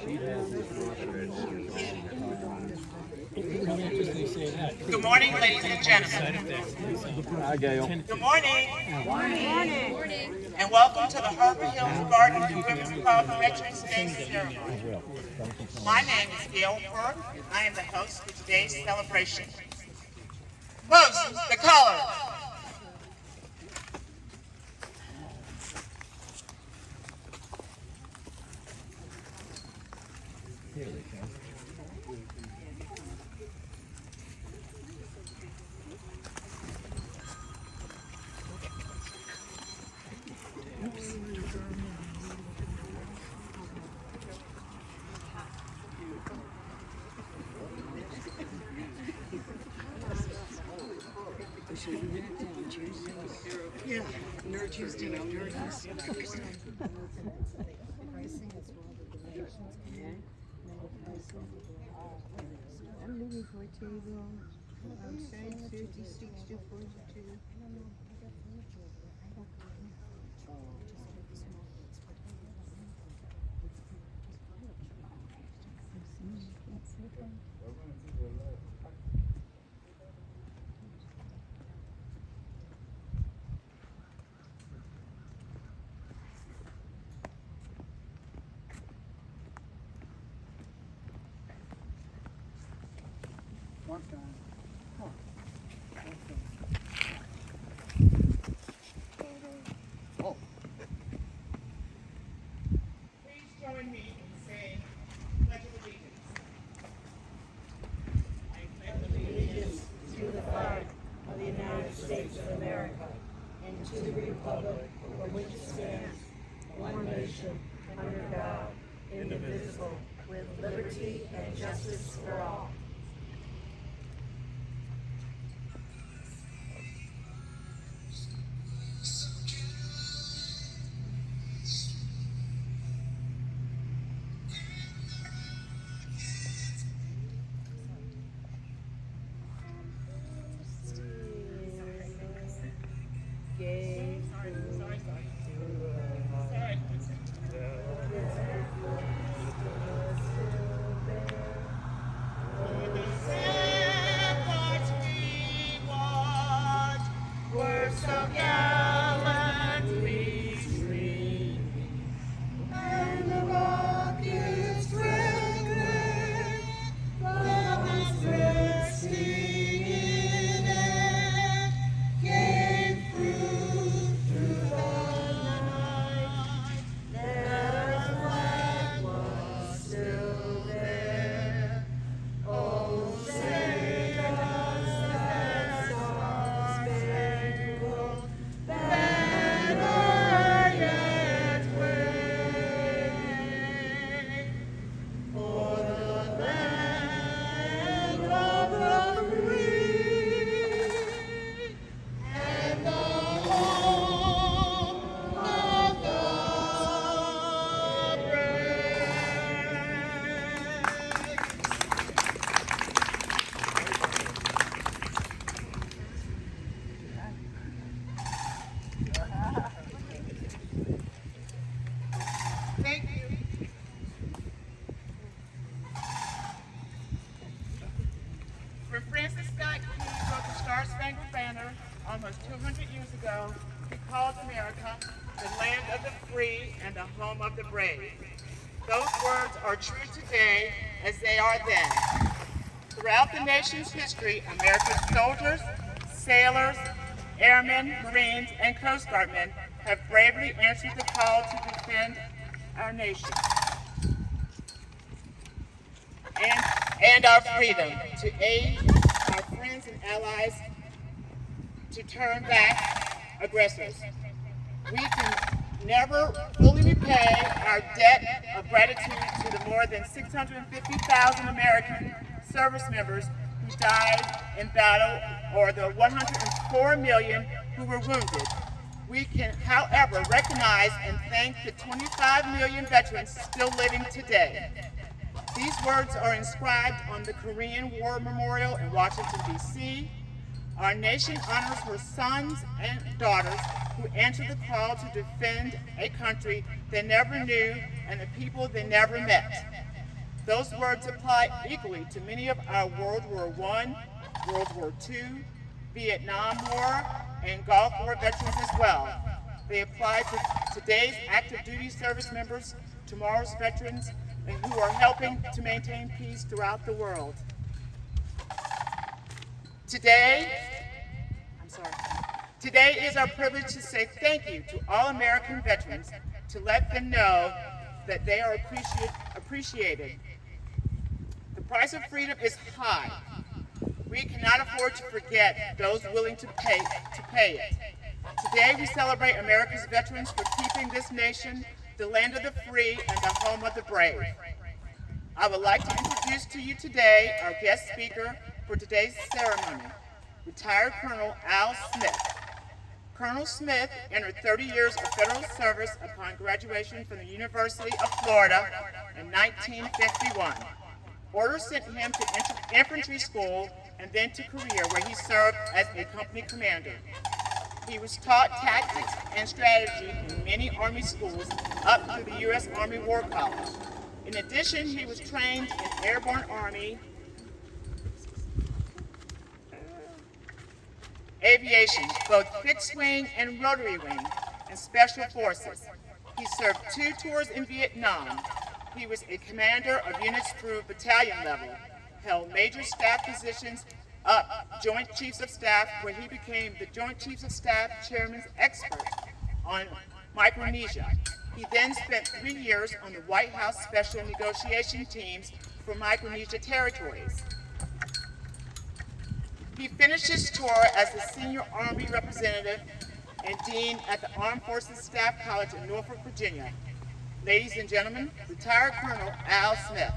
Good morning, ladies and gentlemen. Hi, Gail. Good morning. Good morning. And welcome to the Harper Hills Garden and Women's Club Veterans Day ceremony. My name is Gail Burke. I am the host for today's celebration. Moses, the color. Yeah, Nerd Tuesday, no Nerd Tuesday. I'm looking for a table. I'm saying 56 to 42. One time. Oh. Please join me in saying Pledge of Allegiance. I pledge allegiance To the flag of the United States of America and to the republic for which it stands, one nation, under God, indivisible, with liberty and justice for all. Thank you. When Francis Scott Key wrote the Star-Spangled Banner almost 200 years ago, he called America the land of the free and the home of the brave. Those words are true today as they are then. Throughout the nation's history, America's soldiers, sailors, airmen, Marines, and Coast Guardmen have bravely answered the call to defend our nation and our freedom, to aid our friends and allies to turn back aggressors. We can never fully repay our debt of gratitude to the more than 650,000 American service members who died in battle or the 104 million who were wounded. We can, however, recognize and thank the 25 million veterans still living today. These words are inscribed on the Korean War Memorial in Washington, D.C. Our nation honors her sons and daughters who answered the call to defend a country they never knew and a people they never met. Those words apply equally to many of our World War I, World War II, Vietnam War, and Gulf War veterans as well. They apply to today's active duty service members, tomorrow's veterans, and who are helping to maintain peace throughout the world. Today is our privilege to say thank you to all American veterans, to let them know that they are appreciated. The price of freedom is high. We cannot afford to forget those willing to pay it. Today we celebrate America's veterans for keeping this nation the land of the free and the home of the brave. I would like to introduce to you today our guest speaker for today's ceremony, retired Colonel Al Smith. Colonel Smith entered 30 years of federal service upon graduation from the University of Florida in 1951. Orders sent him to infantry school and then to Korea, where he served as a company commander. He was taught tactics and strategy in many Army schools up through the U.S. Army War College. In addition, he was trained in Airborne Army aviation, both fixed wing and rotary wing, and special forces. He served 2 tours in Vietnam. He was a commander of units through battalion level, held major staff positions up Joint Chiefs of Staff, where he became the Joint Chiefs of Staff Chairman's expert on Micronesia. He then spent 3 years on the White House Special Negotiation Teams for Micronesia territories. He finished his tour as the Senior Army Representative and Dean at the Armed Forces Staff College in Norfolk, Virginia. Ladies and gentlemen, retired Colonel Al Smith.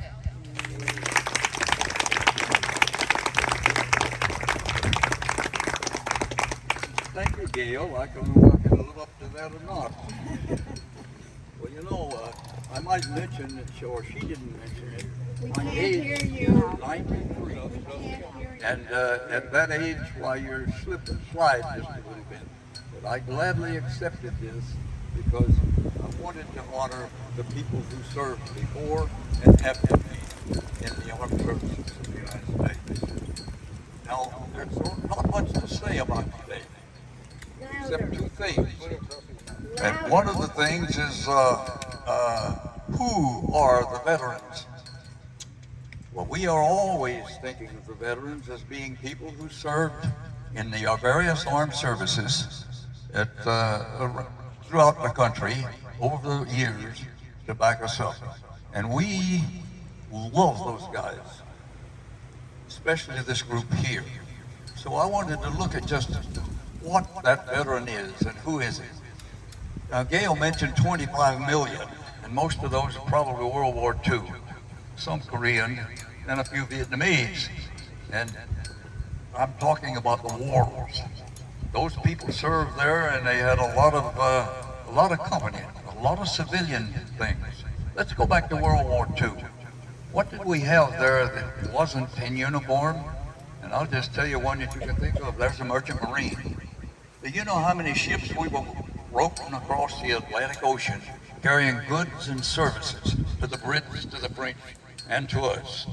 Thank you, Gail. I don't know if I can live up to that or not. Well, you know, I might mention it, or she didn't mention it. We My can't age hear you. is 93. Can't hear you. And at that age, why you're slip and slide just a little bit. But I gladly accepted this because I wanted to honor the people who served before and after me in the armed services of the United States. Now, there's not much to say about today, except 2 things. And one of the things is, who are the veterans? Well, we are always thinking of the veterans as being people who served in the various armed services throughout the country over the years to back us up. And we love those guys, especially this group here. So I wanted to look at just what that veteran is and who is it. Now, Gail mentioned 25 million, and most of those are probably World War II, some Korean, and a few Vietnamese. And I'm talking about the wars. Those people served there, and they had a lot of company, a lot of civilian things. Let's go back to World War II. What did we have there that wasn't in uniform? And I'll just tell you one that you can think of. There's a merchant marine. Do you know how many ships we were roping across the Atlantic Ocean, carrying goods and services to the Brits, to the French, and to us?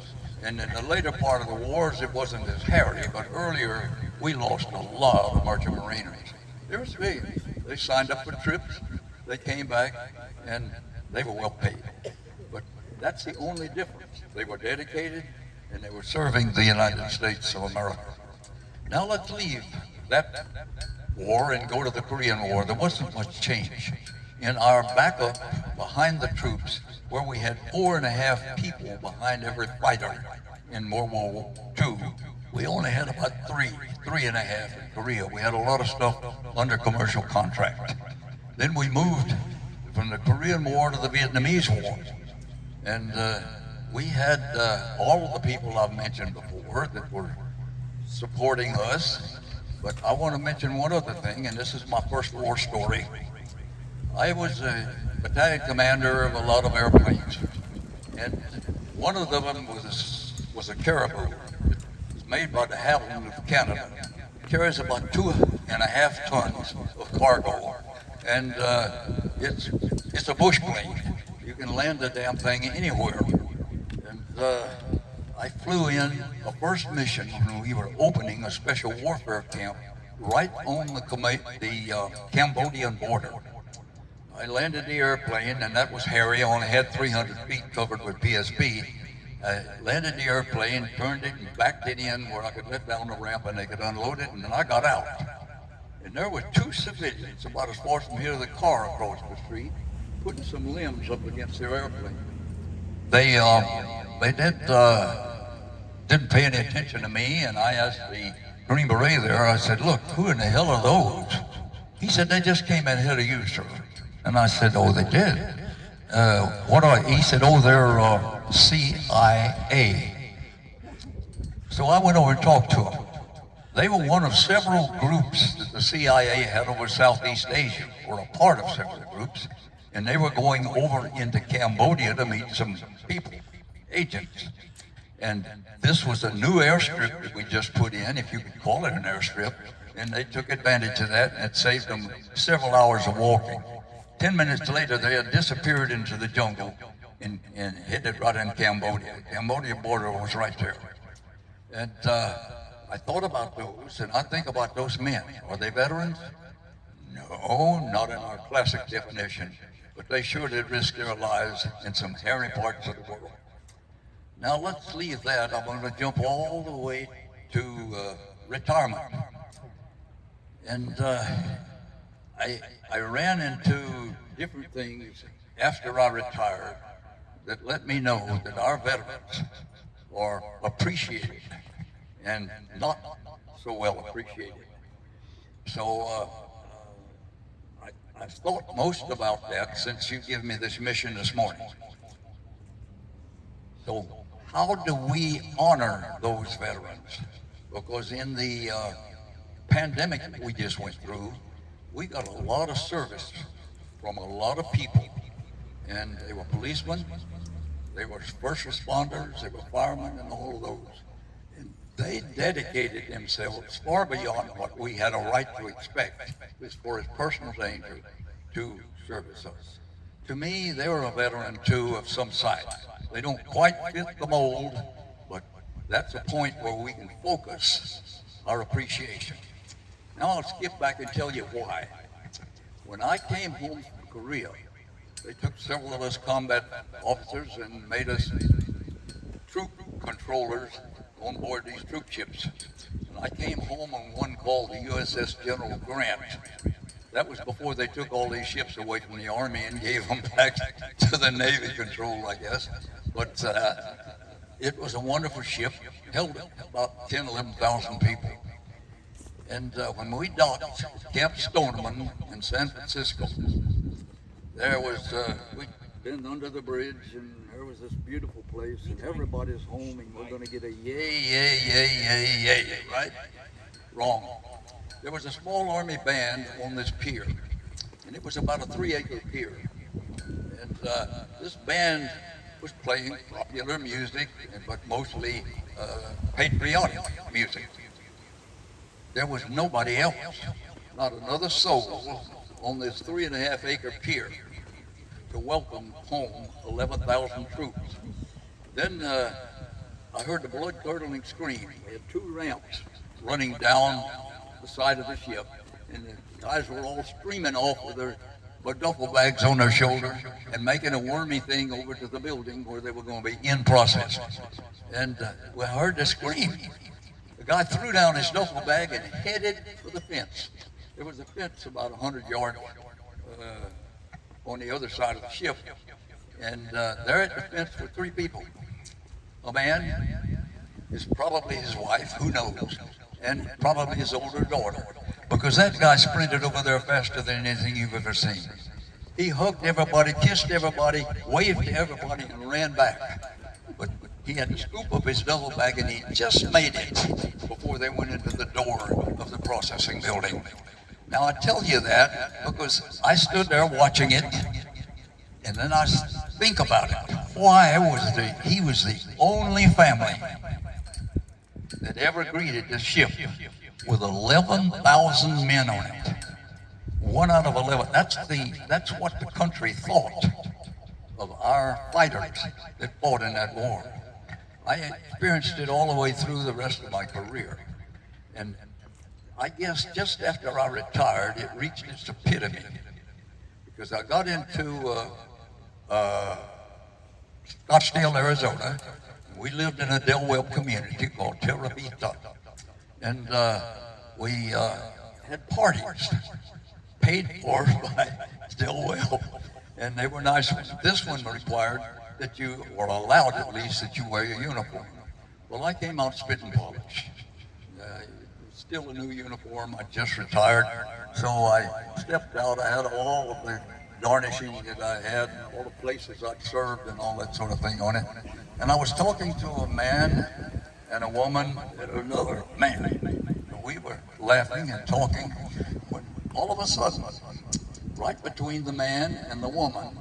And in the later part of the wars, it wasn't as hairy, but earlier, we lost a lot of merchant mariners. They were civilians. They signed up for trips, they came back, and they were well paid. But that's the only difference. They were dedicated, and they were serving the United States of America. Now let's leave that war and go to the Korean War. There wasn't much change. In our backup behind the troops, where we had 4.5 people behind every fighter in World War II, we only had about 3.5 in Korea. We had a lot of stuff under commercial contract. Then we moved from the Korean War to the Vietnamese War. And we had all of the people I've mentioned before that were supporting us. But I want to mention one other thing, and this is my first war story. I was a battalion commander of a lot of airplanes, and one of them was a Caribou. It's made by the Havilland of Canada. It carries about 2.5 tons of cargo, and it's a bush plane. You can land the damn thing anywhere. And I flew in a first mission when we were opening a special warfare camp right on the Cambodian border. I landed the airplane, and that was hairy. I only had 300 feet covered with PSP. I landed the airplane, turned it, and backed it in where I could let down the ramp and they could unload it, and then I got out. And there were two civilians about as far from here to the car across the street, putting some limbs up against their airplane. They didn't pay any attention to me, and I asked the Green Beret there, I said, look, who in the hell are those? He said, they just came in ahead of you, sir. And I said, oh, they did? He said, oh, they're CIA. So I went over and talked to them. They were one of several groups that the CIA had over Southeast Asia, or a part of several groups, and they were going over into Cambodia to meet some people, agents. And this was a new airstrip that we just put in, if you could call it an airstrip, and they took advantage of that, and it saved them several hours of walking. 10 minutes later, they had disappeared into the jungle and headed right in Cambodia. Cambodia border was right there. And I thought about those, and I think about those men. Are they veterans? No, not in our classic definition, but they sure did risk their lives in some hairy parts of the world. Now let's leave that. I'm going to jump all the way to retirement. And I ran into different things after I retired that let me know that our veterans are appreciated and not so well appreciated. So I've thought most about that since you gave me this mission this morning. So how do we honor those veterans? Because in the pandemic we just went through, we got a lot of service from a lot of people, and they were policemen, they were first responders, they were firemen, and all of those. And they dedicated themselves far beyond what we had a right to expect as far as personal danger to service us. To me, they were a veteran too of some size. They don't quite fit the mold, but that's a point where we can focus our appreciation. Now I'll skip back and tell you why. When I came home from Korea, they took several of us combat officers and made us troop controllers on board these troop ships. And I came home on one called the USS General Grant. That was before they took all these ships away from the Army and gave them back to the Navy control, I guess. But it was a wonderful ship, held about 10, 11,000 people. And when we docked at Camp Stoneman in San Francisco, there was, we'd been under the bridge, and there was this beautiful place, and everybody's home, and we're going to get a yay, yay, yay, yay, yay, right? Wrong. There was a small Army band on this pier, and it was about a 3-acre pier. And this band was playing popular music, but mostly patriotic music. There was nobody else, not another soul on this 3.5-acre pier to welcome home 11,000 troops. Then I heard the blood-curdling scream. We had 2 ramps running down the side of the ship, and the guys were all streaming off with their duffel bags on their shoulders and making a wormy thing over to the building where they were going to be in process. And we heard the scream. The guy threw down his duffel bag and headed for the fence. There was a fence about 100 yards on the other side of the ship. And there at the fence were 3 people. A man, is probably his wife, who knows, and probably his older daughter. Because that guy sprinted over there faster than anything you've ever seen. He hugged everybody, kissed everybody, waved to everybody, and ran back. But he had to scoop up his duffel bag, and he just made it before they went into the door of the processing building. Now I tell you that because I stood there watching it, and then I think about it. Why was he was the only family that ever greeted this ship with 11,000 men on it. 1 out of 11. That's what the country thought of our fighters that fought in that war. I experienced it all the way through the rest of my career. And I guess just after I retired, it reached its epitome. Because I got into Scottsdale, Arizona. We lived in a Del Webb community called Terra Vita. And we had parties paid for by Del Webb. And they were nice ones. This one required that you, or allowed at least, that you wear a uniform. Well, I came out spitting polish. Still a new uniform, I just retired. So I stepped out, I had all of the garnishing that I had, and all the places I'd served and all that sort of thing on it. And I was talking to a man and a woman and another man. And we were laughing and talking when all of a sudden, right between the man and the woman,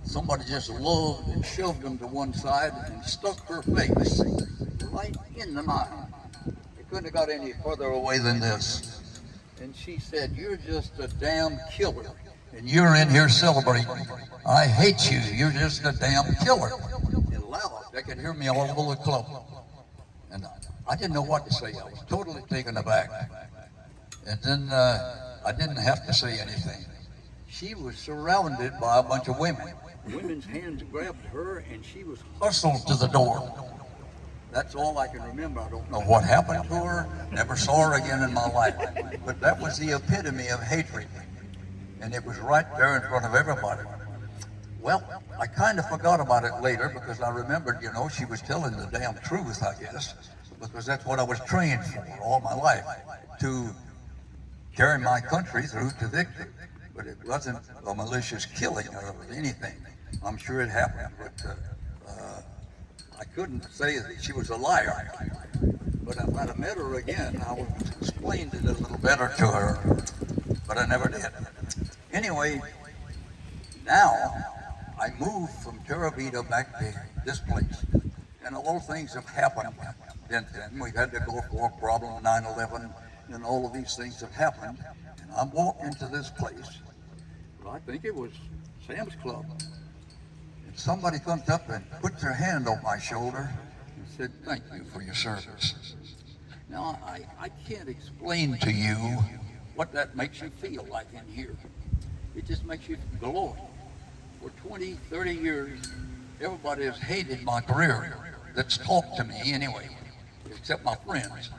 somebody just loved and shoved them to one side and stuck her face right in the mine. It couldn't have got any further away than this. And she said, "You're just a damn killer. And you're in here celebrating. I hate you. You're just a damn killer." And loud. They could hear me all over the club. And I didn't know what to say. I was totally taken aback. And then I didn't have to say anything. She was surrounded by a bunch of women. Women's hands grabbed her and she was hustled to the door. That's all I can remember. I don't know what happened to her. Never saw her again in my life. But that was the epitome of hatred. And it was right there in front of everybody. Well, I kind of forgot about it later because I remembered, you know, she was telling the damn truth, I guess, because that's what I was trained for all my life, to carry my country through to victory. But it wasn't a malicious killing or anything. I'm sure it happened, but I couldn't say that she was a liar. But if I'd have met her again, I would have explained it a little better to her, but I never did. Anyway, now I moved from Terra Vita back to this place, and all things have happened since then. We've had to go for a problem, 9/11, and all of these things have happened. And I walked into this place, well, I think it was Sam's Club, and somebody comes up and puts their hand on my shoulder and said, "Thank you for your service." Now, I can't explain to you what that makes you feel like in here. It just makes you glow. For 20, 30 years, everybody has hated my career. That's talked to me anyway, except my friends.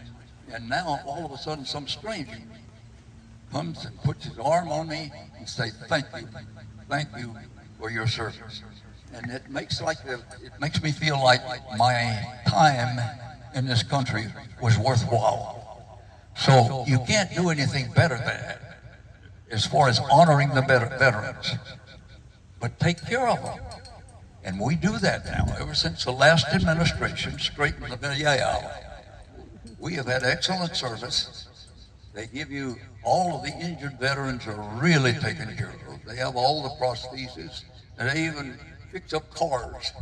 And now, all of a sudden, some stranger comes and puts his arm on me and says, thank you for your service. And it makes me feel like my time in this country was worthwhile. So you can't do anything better than that as far as honoring the veterans, but take care of them. And we do that now. Ever since the last administration straightened the VA out, we have had excellent service. They give you, all of the injured veterans are really taken care of. They have all the prostheses, and they even fix up cars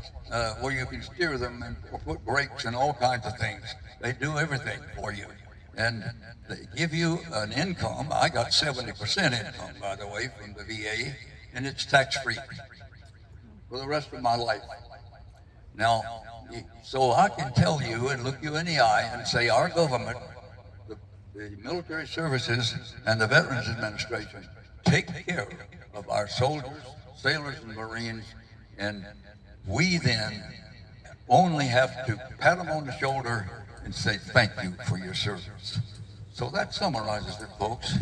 where you can steer them and put brakes and all kinds of things. They do everything for you. And they give you an income. I got 70% income, by the way, from the VA, and it's tax-free for the rest of my life. Now, so I can tell you and look you in the eye and say our government, the military services and the Veterans Administration take care of our soldiers, sailors, and Marines, and we then only have to pat them on the shoulder and say thank you for your service. So that summarizes it, folks.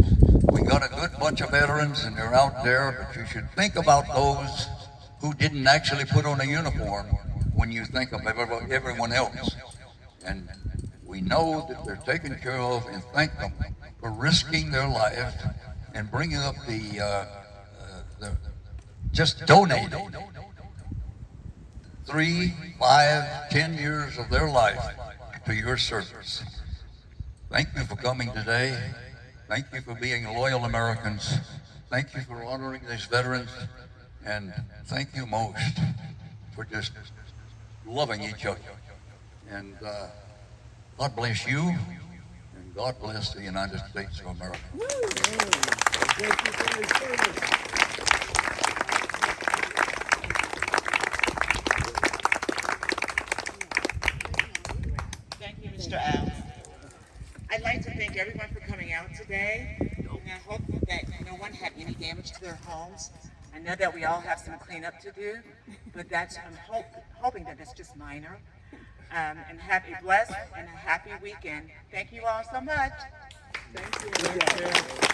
We got a good bunch of veterans and they're out there, but you should think about those who didn't actually put on a uniform when you think of everyone else. And we know that they're taken care of, and thank them for risking their lives and bringing up just donating 3, 5, 10 years of their life to your service. Thank you for coming today. Thank you for being loyal Americans. Thank you for honoring these veterans. And thank you most for just loving each other. And God bless you, and God bless the United States of America. Thank you for your service. Mr. Al. I'd like to thank everyone for coming out today. And I hope that no one had any damage to their homes. I know that we all have some cleanup to do, but I'm hoping that it's just minor. And have a blessed and a happy weekend. Thank you all so much. Thank you.